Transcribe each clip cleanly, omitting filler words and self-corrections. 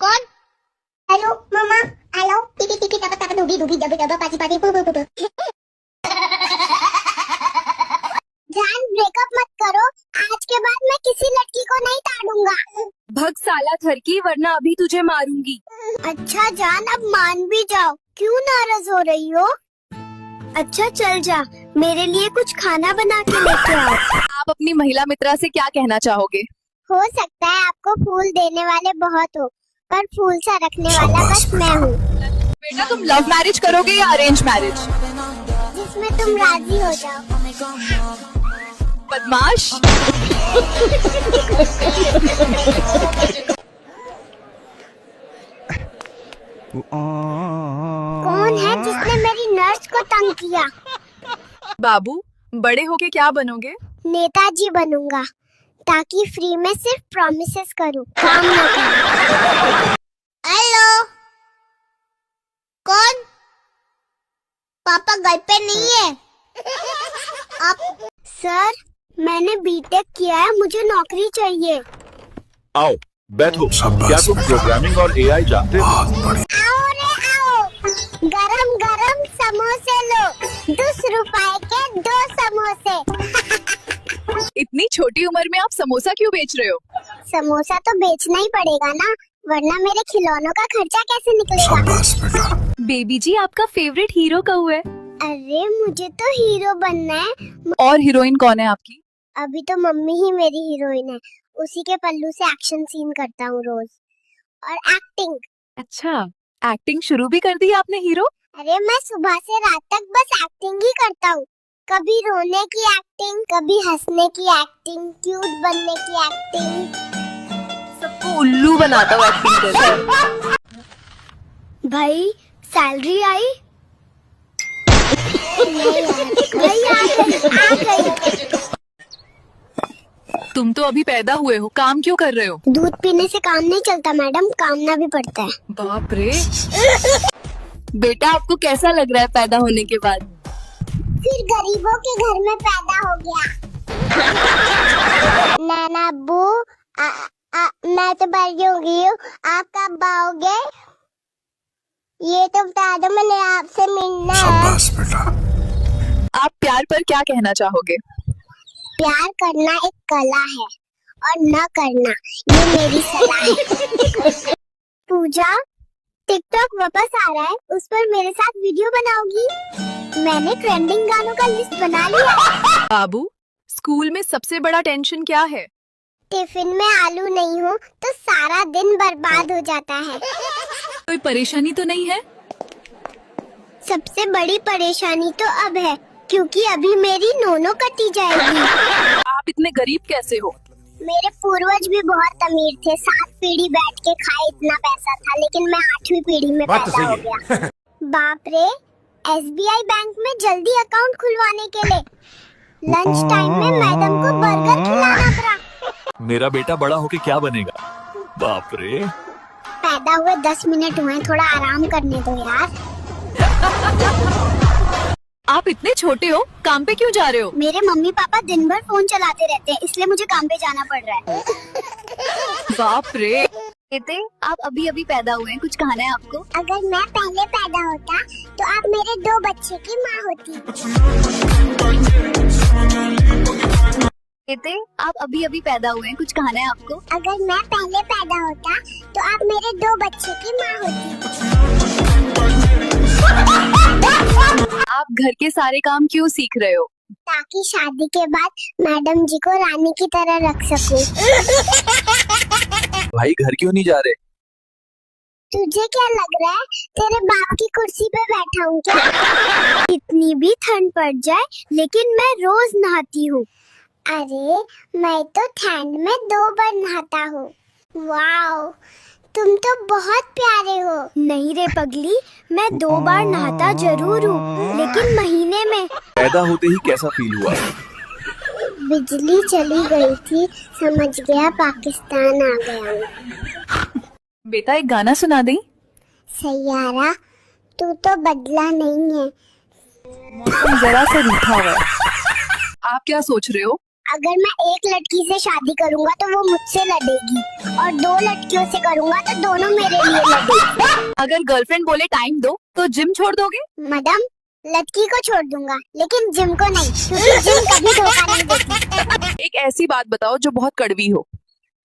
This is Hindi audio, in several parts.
कौन? हेलो मम्मा, हेलो टिकी टिकी टका टका डूबी डूबी डबे डबा पाची पाची पू पू पू। जान ब्रेकअप मत करो, आज के बाद मैं किसी लड़की को नहीं ताड़ूंगा। भग साला थरकी, वरना अभी तुझे मारूंगी। अच्छा जान, अब मान भी जाओ, क्यों नाराज हो रही हो? अच्छा चल जा, मेरे लिए कुछ खाना बना के लेके आओ। आप अपनी महिला मित्रा से क्या कहना चाहोगे? हो सकता है आपको फूल देने वाले बहुत हो, पर फूल सा रखने वाला बस मैं हूँ। बेटा तुम लव मैरिज करोगे या अरेंज मैरिज? जिसमें तुम राजी हो जाओ। बदमाश। कौन है जिसने मेरी नर्स को तंग किया? बाबू, बड़े होके क्या बनोगे? नेताजी बनूंगा, ताकि फ्री में सिर्फ प्रॉमिसेस करूं, काम ना करूं। हेलो, कौन? पापा घर पे नहीं है। आप? सर, मैंने बीटेक किया है, मुझे नौकरी चाहिए। आओ बैठो। क्या तुम प्रोग्रामिंग और एआई जानते हो? आओ रे आओ, गरम गरम समोसे लो, 10 रुपए के 2 समोसे। इतनी छोटी उम्र में आप समोसा क्यों बेच रहे हो? समोसा तो बेचना ही पड़ेगा ना, वरना मेरे खिलौनों का खर्चा कैसे निकलेगा? बेबी जी, आपका फेवरेट हीरो कौन है? अरे मुझे तो हीरो बनना है। और हीरोइन कौन है आपकी? अभी तो मम्मी ही मेरी हीरोइन है, उसी के पल्लू से एक्शन सीन करता हूँ रोज। और एक्टिंग। अच्छा, एक्टिंग शुरू भी कर दी आपने हीरो? अरे मैं सुबह से रात तक बस एक्टिंग ही करता हूँ, कभी रोने की एक्टिंग, कभी हंसने की एक्टिंग, क्यूट बनने की एक्टिंग। सबको उल्लू बनाता हूँ एक्टिंग करके। भाई सैलरी आई? भाई आ गई। तुम तो अभी पैदा हुए हो, काम क्यों कर रहे हो? दूध पीने से काम नहीं चलता मैडम, कामना भी पड़ता है। बाप रे। बेटा आपको कैसा लग रहा है पैदा होने के बाद? फिर गरीबों के घर में पैदा हो गया। नाना अब्बू, मैं तो बड़ी हो गई हूँ, आप कब आओगे? ये तो बता दो, मैंने आपसे मिलना है। आप प्यार पर क्या कहना चाहोगे? प्यार करना एक कला है, और न करना ये मेरी सलाह है। पूजा, टिकटॉक वापस आ रहा है, उस पर मेरे साथ वीडियो बनाओगी? मैंने ट्रेंडिंग गानों का लिस्ट बना लिया। बाबू, स्कूल में सबसे बड़ा टेंशन क्या है? टिफिन में आलू नहीं हो तो सारा दिन बर्बाद हो जाता है। कोई परेशानी तो नहीं है? सबसे बड़ी परेशानी तो अब है, क्योंकि अभी मेरी नोनो कटी जाएगी। आप इतने गरीब कैसे हो? मेरे पूर्वज भी बहुत अमीर थे, 7 पीढ़ी बैठ के खाए इतना पैसा था, लेकिन मैं 8वीं पीढ़ी में पैदा हो गया। बाप रे, SBI बैंक में जल्दी अकाउंट खुलवाने के लिए लंच टाइम में मैडम को बर्गर खिलाना पड़ा। मेरा बेटा बड़ा होके क्या बनेगा? बाप रे। पैदा हुए 10 मिनट हुए, थोड़ा आराम करने दो यार। आप इतने छोटे हो, काम पे क्यों जा रहे हो? मेरे मम्मी पापा दिन भर फोन चलाते रहते हैं, इसलिए मुझे काम पे जाना पड़ रहा है। बाप रे। बेटे, आप अभी अभी पैदा हुए हैं, कुछ कहना है आपको? अगर मैं पहले पैदा होता तो आप मेरे 2 बच्चे की माँ होती। बेटे, आप अभी अभी पैदा हुए हैं, कुछ कहना है आपको? अगर मैं पहले पैदा होता तो आप मेरे 2 बच्चे की माँ होती। आप घर के सारे काम क्यों सीख रहे हो? ताकि शादी के बाद मैडम जी को रानी की तरह रख सकूं। भाई घर क्यों नहीं जा रहे? तुझे क्या लग रहा है, तेरे बाप की कुर्सी पे बैठा हूँ क्या? कितनी भी ठंड पड़ जाए, लेकिन मैं रोज नहाती हूँ। अरे मैं तो ठंड में 2 बार नहाता हूँ। वाओ, तुम तो बहुत प्यारे हो। नहीं रे पगली, मैं 2 बार नहाता जरूर हूँ, लेकिन महीने में। पैदा होते ही कैसा फील हुआ? बिजली चली गई थी, समझ गया पाकिस्तान आ गया हूँ। बेटा एक गाना सुना दें? सैयारा, तू तो बदला नहीं है। मौसम जरा सा रूठा हुआ है। आप क्या सोच रहे हो? अगर मैं एक लड़की से शादी करूंगा तो वो मुझसे लड़ेगी, और 2 लड़कियों से करूंगा तो दोनों मेरे लिए लड़ेगी। अगर गर्लफ्रेंड बोले टाइम दो तो जिम छोड़ दोगे? मैडम, लड़की को छोड़ दूंगा लेकिन जिम को नहीं, क्योंकि जिम कभी धोखा नहीं देती। एक ऐसी बात बताओ जो बहुत कड़वी हो।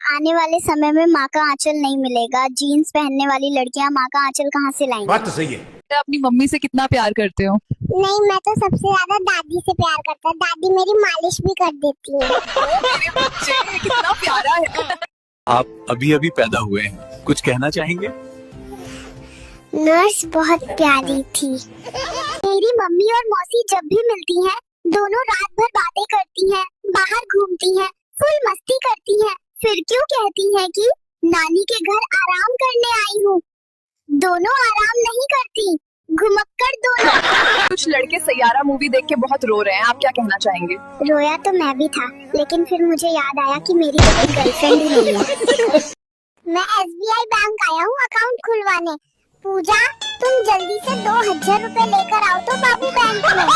आने वाले समय में माँ का आंचल नहीं मिलेगा। जीन्स पहनने वाली लड़कियाँ माँ का आंचल कहाँ से लाएंगी? बात तो सही है। अपनी मम्मी से कितना प्यार करते हो? नहीं, मैं तो सबसे ज्यादा दादी से प्यार करता हूँ। दादी मेरी मालिश भी कर देती है। मेरे बच्चे, कितना प्यारा है। आप अभी अभी पैदा हुए हैं, कुछ कहना चाहेंगे? नर्स बहुत प्यारी थी। मेरी मम्मी और मौसी जब भी मिलती हैं, दोनों रात भर बातें करती हैं, बाहर घूमती हैं, फुल मस्ती करती हैं, फिर क्यों कहती हैं कि नानी के घर आराम करने आई हूँ? दोनों आराम नहीं करती, घुमक्कड़ दोनों। कुछ लड़के सैयारा मूवी देख के बहुत रो रहे हैं, आप क्या कहना चाहेंगे? रोया तो मैं भी था, लेकिन फिर मुझे याद आया कि मेरी तो कोई गर्लफ्रेंड ही नहीं है। मैं SBI बैंक आया हूँ अकाउंट खुलवाने। पूजा, तुम जल्दी से 2000 रुपए लेकर आओ तो बाबू बैंक में।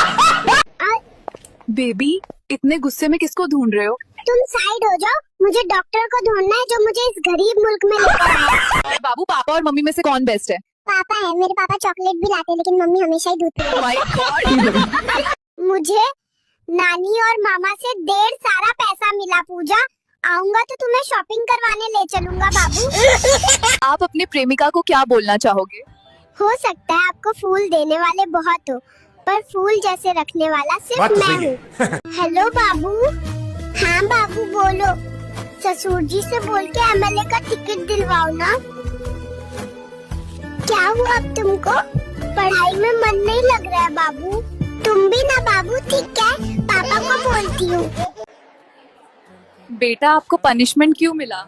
बेबी, इतने गुस्से में किसको ढूंढ रहे हो? तुम साइड हो जाओ, मुझे डॉक्टर को ढूंढना है जो मुझे इस गरीब मुल्क में लेकर आया। बाबू, पापा और मम्मी में से कौन बेस्ट है? पापा है, मेरे पापा चॉकलेट भी लाते हैं, लेकिन मम्मी हमेशा ही दूध पीती माय गॉड। है। मुझे नानी और मामा से ढेर सारा पैसा मिला। पूजा, आऊंगा तो तुम्हें शॉपिंग करवाने ले चलूंगा बाबू। आप अपनी प्रेमिका को क्या बोलना चाहोगे? हो सकता है आपको फूल देने वाले बहुत हो, पर फूल जैसे रखने वाला सिर्फ बात तो मैं सही हूँ। हेलो बाबू। हाँ बाबू बोलो। ससुर जी से बोल के MLA का टिकट दिलवाओ ना। क्या हुआ अब तुमको? पढ़ाई में मन नहीं लग रहा है बाबू? तुम भी ना बाबू, ठीक है, पापा को बोलती हूँ। बेटा, आपको पनिशमेंट क्यों मिला?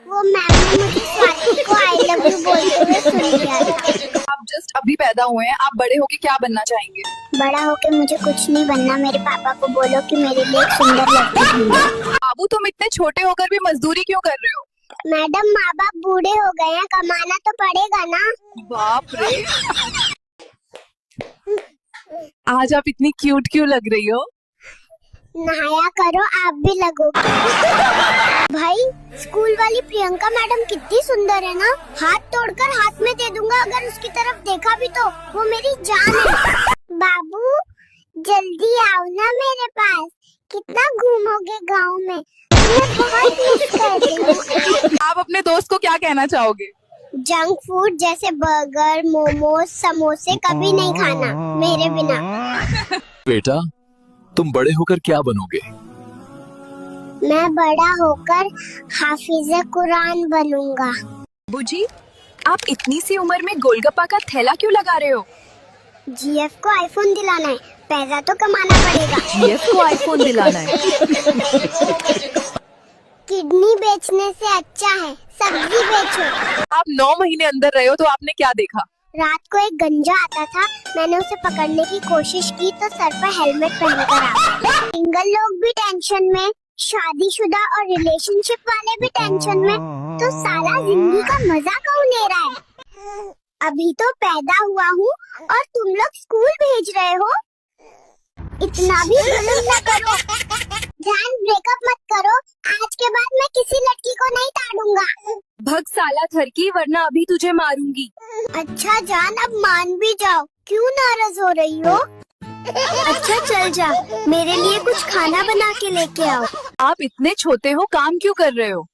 वो मैम ने मुझे स्वाति को I love you बोलते हुए सुन लिया था। आप जस्ट अभी पैदा हुए हैं, आप बड़े होके क्या बनना चाहेंगे? बड़ा होके मुझे कुछ नहीं बनना। मेरे पापा को बोलो कि मेरे लिए एक सुंदर लड़की ढूंढो। बाबू, तुम इतने छोटे होकर भी मजदूरी क्यों कर रहे हो? मैडम, माँ बाप बूढ़े हो गए हैं, कमाना तो पड़ेगा ना। बाप रे। आज आप इतनी क्यूट क्यों लग रही हो? नहाया करो, आप भी लगोगे। भाई, स्कूल वाली प्रियंका मैडम कितनी सुंदर है ना। हाथ तोड़कर हाथ में दे दूंगा अगर उसकी तरफ देखा भी तो। वो मेरी जान है। बाबू, जल्दी आओ ना मेरे पास। कितना घूमोगे गांव में, मैं बहुत मिस कर रही हूँ। आप अपने दोस्त को क्या कहना चाहोगे? जंक फूड जैसे बर्गर, मोमोज, समोसे कभी नहीं खाना मेरे बिना। बेटा, तुम बड़े होकर क्या बनोगे? मैं बड़ा होकर हाफिज़े कुरान बनूंगा। बुजी, आप इतनी सी उम्र में गोलगप्पा का थैला क्यों लगा रहे हो? GF को आईफोन दिलाना है, पैसा तो कमाना पड़ेगा। GF को आईफोन दिलाना है। किडनी बेचने से अच्छा है सब्जी बेचो। आप 9 महीने अंदर रहे हो तो आपने क्या देखा? रात को एक गंजा आता था, मैंने उसे पकड़ने की कोशिश की तो सर पर हेलमेट पहनकर आ गया। सिंगल लोग भी टेंशन में, शादीशुदा और रिलेशनशिप वाले भी टेंशन में, तो साला जिंदगी का मजा कौन ले रहा है? अभी तो पैदा हुआ हूँ और तुम लोग स्कूल भेज रहे हो। इतना भी जुल्म न करो। जान, ब्रेकअप मत करो। आज के बाद मैं किसी लड़की को नहीं ताड़ूंगा। भग साला थरकी, वरना अभी तुझे मारूंगी। अच्छा जान, अब मान भी जाओ। क्यों नाराज हो रही हो? अच्छा चल जा, मेरे लिए कुछ खाना बना के लेके आओ। आप इतने छोटे हो, काम क्यों कर रहे हो?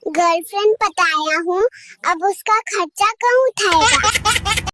गर्लफ्रेंड पटाया हूँ, अब उसका खर्चा कौन उठाएगा?